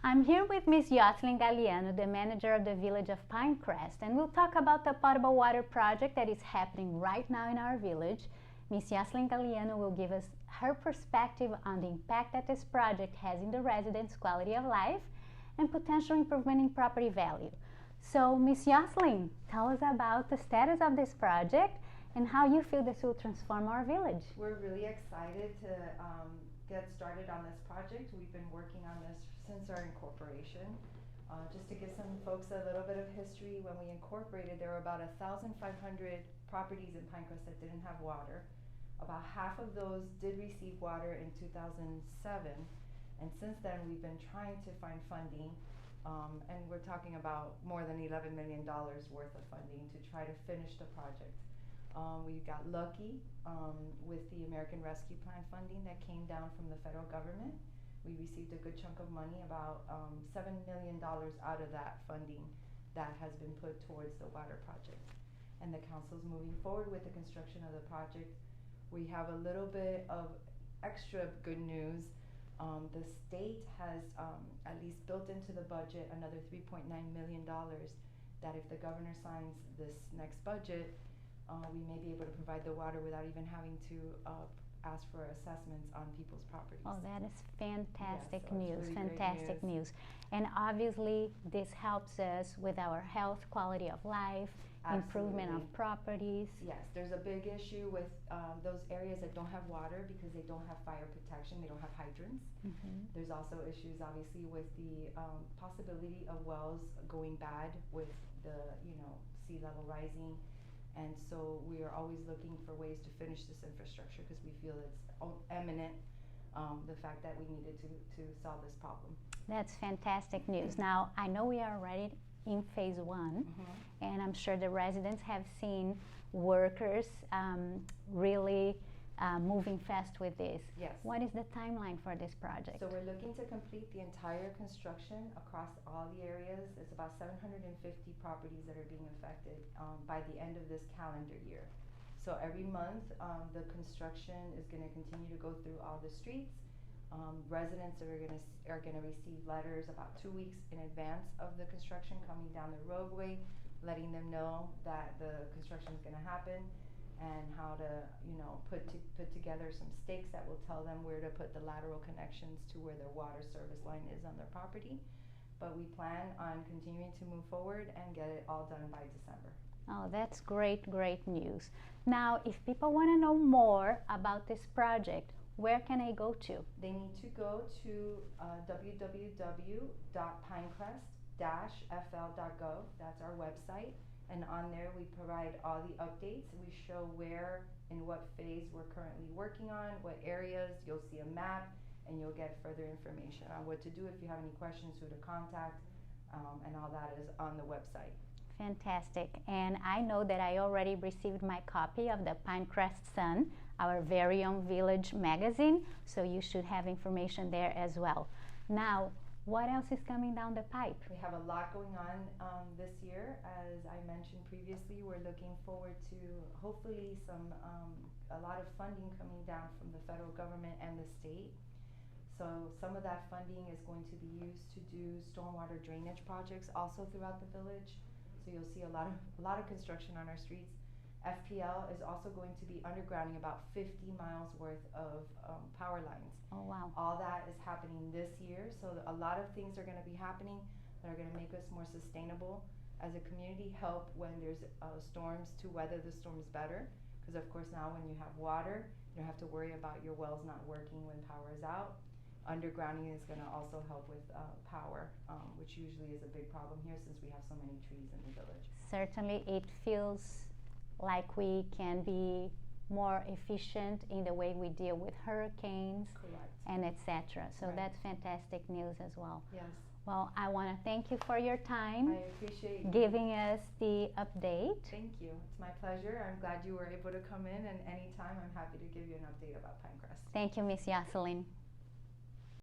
I'm here with Miss Yocelyn Galiano, the manager of the village of Pinecrest, and we'll talk about the potable water project that is happening right now in our village. Miss Yocelyn Galiano will give us her perspective on the impact that this project has in the residents' quality of life and potential improvement in property value. So, Miss Yocelyn, tell us about the status of this project and how you feel this will transform our village. We're really excited to get started on this project. We've been working on this since our incorporation. Just to give some folks a little bit of history, when we incorporated, there were about 1,500 properties in Pinecrest that didn't have water. About half of those did receive water in 2007, and since then we've been trying to find funding, and we're talking about more than $11 million worth of funding to try to finish the project. We got lucky with the American Rescue Plan funding that came down from the federal government. We received a good chunk of money, about $7 million out of that funding that has been put towards the water project. And the council's moving forward with the construction of the project. We have a little bit of extra good news. The state has at least built into the budget another $3.9 million that if the governor signs this next budget, we may be able to provide the water without even having to ask for assessments on people's properties. Oh, that is fantastic news, really fantastic news. And obviously this helps us with our health, quality of life, improvement of properties. Yes, there's a big issue with those areas that don't have water because they don't have fire protection, they don't have hydrants. There's also issues obviously with the possibility of wells going bad with the sea level rising. And so we are always looking for ways to finish this infrastructure because we feel it's imminent, the fact that we needed to solve this problem. That's fantastic news. Now, I know we are already in phase one, and I'm sure the residents have seen workers really moving fast with this. Yes. What is the timeline for this project? So we're looking to complete the entire construction across all the areas. It's about 750 properties that are being affected by the end of this calendar year. So every month the construction is going to continue to go through all the streets. Residents are going to receive letters about 2 weeks in advance of the construction coming down the roadway, letting them know that the construction is going to happen, and how to put together some stakes that will tell them where to put the lateral connections to where their water service line is on their property. But we plan on continuing to move forward and get it all done by December. Oh, that's great news. Now, if people want to know more about this project, where can I go to? They need to go to www.pinecrest-fl.gov. That's our website. And on there we provide all the updates. We show where, in what phase we're currently working on, what areas. You'll see a map, and you'll get further information on what to do if you have any questions, who to contact, and all that is on the website. Fantastic. And I know that I already received my copy of the Pinecrest Sun, our very own village magazine, so you should have information there as well. Now, what else is coming down the pipe? We have a lot going on this year. As I mentioned previously, we're looking forward to hopefully a lot of funding coming down from the federal government and the state. So some of that funding is going to be used to do stormwater drainage projects also throughout the village. So you'll see a lot of construction on our streets. FPL is also going to be undergrounding about 50 miles worth of power lines. Oh, wow. All that is happening this year, so a lot of things are going to be happening that are going to make us more sustainable as a community, help when there's storms to weather the storms better, because of course now when you have water, you don't have to worry about your wells not working when power is out. Undergrounding is going to also help with power, which usually is a big problem here since we have so many trees in the village. Certainly it feels like we can be more efficient in the way we deal with hurricanes. Correct. And etc. So Right. That's fantastic news as well. Yes. Well, I want to thank you for your time, I appreciate giving us the update. Thank you. It's my pleasure. I'm glad you were able to come in, and anytime I'm happy to give you an update about Pinecrest. Thank you, Miss Yocelyn.